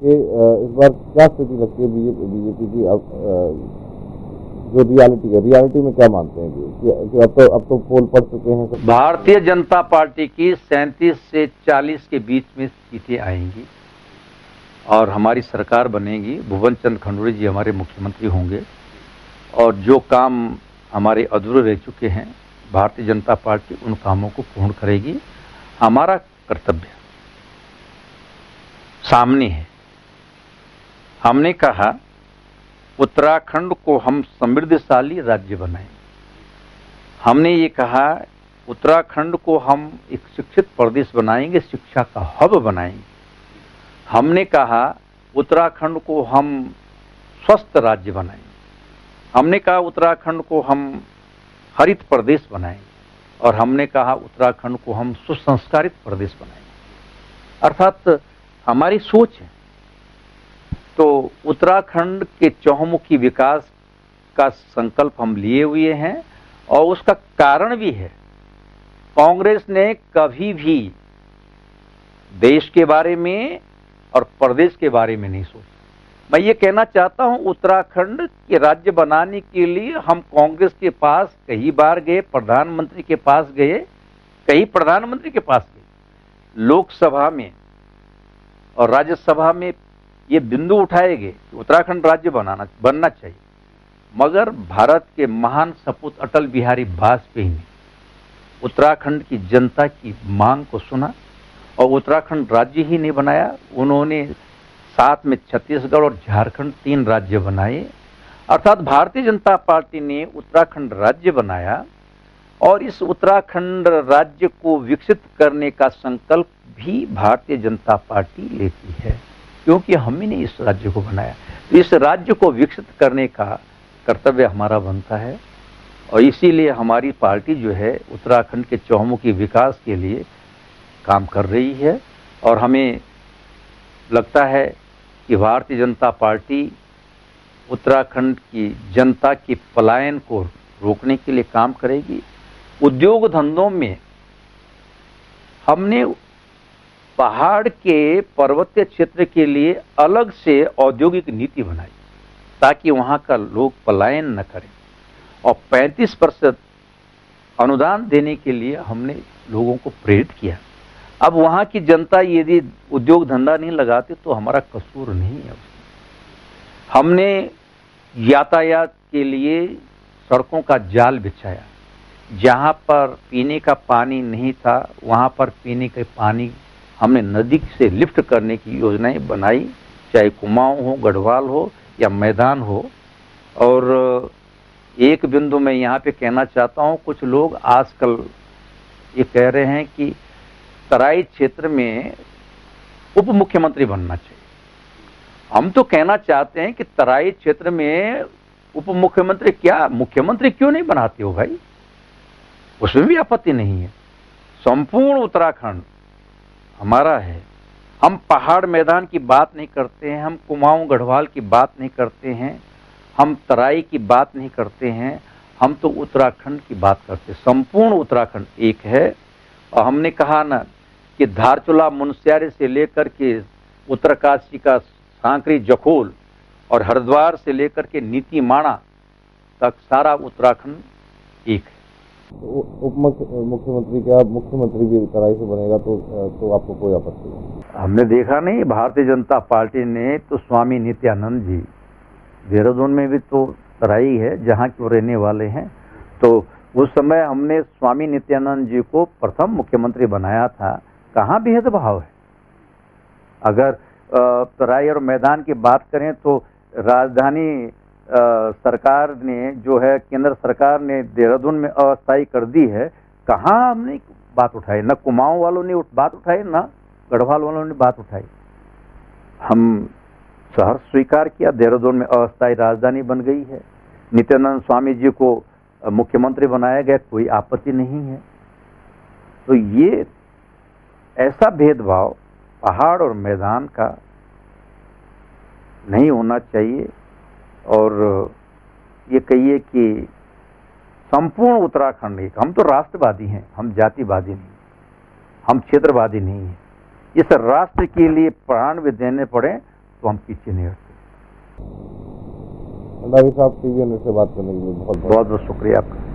के इस बार क्या स्थिति लगती है बीजेपी की? अब जो रियलिटी में क्या मानते हैं कि अब तो पोल पड़ चुके हैं सब? भारतीय जनता पार्टी की 37 से 40 के बीच में सीटें आएंगी और हमारी सरकार बनेगी। भुवन चंद्र खंडूरी जी हमारे मुख्यमंत्री होंगे और जो काम हमारे अधूरे रह चुके हैं भारतीय जनता पार्टी उन कामों को पूर्ण करेगी। हमारा कर्तव्य सामने है। हमने कहा उत्तराखंड को हम समृद्धशाली राज्य बनाएं। हमने ये कहा उत्तराखंड को हम एक शिक्षित प्रदेश बनाएंगे, शिक्षा का हब बनाएंगे। हमने कहा उत्तराखंड को हम स्वस्थ राज्य बनाएंगे। हमने कहा उत्तराखंड को हम हरित प्रदेश बनाएंगे और हमने कहा उत्तराखंड को हम सुसंस्कारित प्रदेश बनाएंगे। अर्थात हमारी सोच है। तो उत्तराखंड के चहुमुखी विकास का संकल्प हम लिए हुए हैं और उसका कारण भी है। कांग्रेस ने कभी भी देश के बारे में और प्रदेश के बारे में नहीं सोचा। मैं ये कहना चाहता हूं उत्तराखंड के राज्य बनाने के लिए हम कांग्रेस के पास कई बार गए, प्रधानमंत्री के पास गए, कई प्रधानमंत्री के पास गए, लोकसभा में और राज्यसभा में ये बिंदु उठाए गए कि उत्तराखंड राज्य बनना चाहिए। मगर भारत के महान सपूत अटल बिहारी वाजपेयी ने उत्तराखंड की जनता की मांग को सुना और उत्तराखंड राज्य ही नहीं बनाया, उन्होंने साथ में छत्तीसगढ़ और झारखंड 3 राज्य बनाए। अर्थात भारतीय जनता पार्टी ने उत्तराखंड राज्य बनाया और इस उत्तराखंड राज्य को विकसित करने का संकल्प भी भारतीय जनता पार्टी लेती है, क्योंकि हमने ने इस राज्य को बनाया। तो इस राज्य को विकसित करने का कर्तव्य हमारा बनता है और इसीलिए हमारी पार्टी जो है उत्तराखंड के चहुमुखी विकास के लिए काम कर रही है। और हमें लगता है कि भारतीय जनता पार्टी उत्तराखंड की जनता की पलायन को रोकने के लिए काम करेगी। उद्योग धंधों में हमने पहाड़ के पर्वतीय क्षेत्र के लिए अलग से औद्योगिक नीति बनाई ताकि वहां का लोग पलायन न करें और 35% अनुदान देने के लिए हमने लोगों को प्रेरित किया। अब वहां की जनता यदि उद्योग धंधा नहीं लगाती तो हमारा कसूर नहीं है। हमने यातायात के लिए सड़कों का जाल बिछाया। जहां पर पीने का पानी नहीं था वहां पर पीने के पानी हमने नदी से लिफ्ट करने की योजनाएं बनाई, चाहे कुमाऊं हो, गढ़वाल हो या मैदान हो। और एक बिंदु मैं यहाँ पे कहना चाहता हूँ, कुछ लोग आजकल ये कह रहे हैं कि तराई क्षेत्र में उप मुख्यमंत्री बनना चाहिए। हम तो कहना चाहते हैं कि तराई क्षेत्र में उप मुख्यमंत्री क्या, मुख्यमंत्री क्यों नहीं बनाते हो भाई? उसमें भी आपत्ति नहीं है। संपूर्ण उत्तराखंड हमारा है। हम पहाड़ मैदान की बात नहीं करते हैं, हम कुमाऊं गढ़वाल की बात नहीं करते हैं, हम तराई की बात नहीं करते हैं, हम तो उत्तराखंड की बात करते हैं। संपूर्ण उत्तराखंड एक है। और हमने कहा ना कि धारचूला मुनस्यारी से लेकर के उत्तरकाशी का सांकरी जखोल और हरिद्वार से लेकर के नीति माणा तक सारा उत्तराखंड एक है। उप मुख्यमंत्री क्या मुख्यमंत्री भी तराई से बनेगा तो आपको कोई आपत्ति नहीं? हमने देखा नहीं, भारतीय जनता पार्टी ने तो स्वामी नित्यानंद जी देहरादून में भी तो तराई है जहाँ के वो रहने वाले हैं। तो उस समय हमने स्वामी नित्यानंद जी को प्रथम मुख्यमंत्री बनाया था। कहाँ भेदभाव है? अगर तराई और मैदान की बात करें तो राजधानी सरकार ने जो है, केंद्र सरकार ने देहरादून में अस्थायी कर दी है। कहाँ हमने बात उठाई? न कुमाऊं वालों ने बात उठाई, न गढ़वाल वालों ने बात उठाई। हम शहर स्वीकार किया, देहरादून में अस्थायी राजधानी बन गई है। नित्यानंद स्वामी जी को मुख्यमंत्री बनाया गया, कोई आपत्ति नहीं है। तो ये ऐसा भेदभाव पहाड़ और मैदान का नहीं होना चाहिए। और ये कहिए कि संपूर्ण उत्तराखंड एक, हम तो राष्ट्रवादी हैं, हम जातिवादी नहीं, हम क्षेत्रवादी नहीं हैं। इस राष्ट्र के लिए प्राण भी देने पड़े तो हम पीछे नहीं हटते। भंडारी साहब, टीवी 100 से बात करने के लिए बहुत बहुत बहुत शुक्रिया आपका।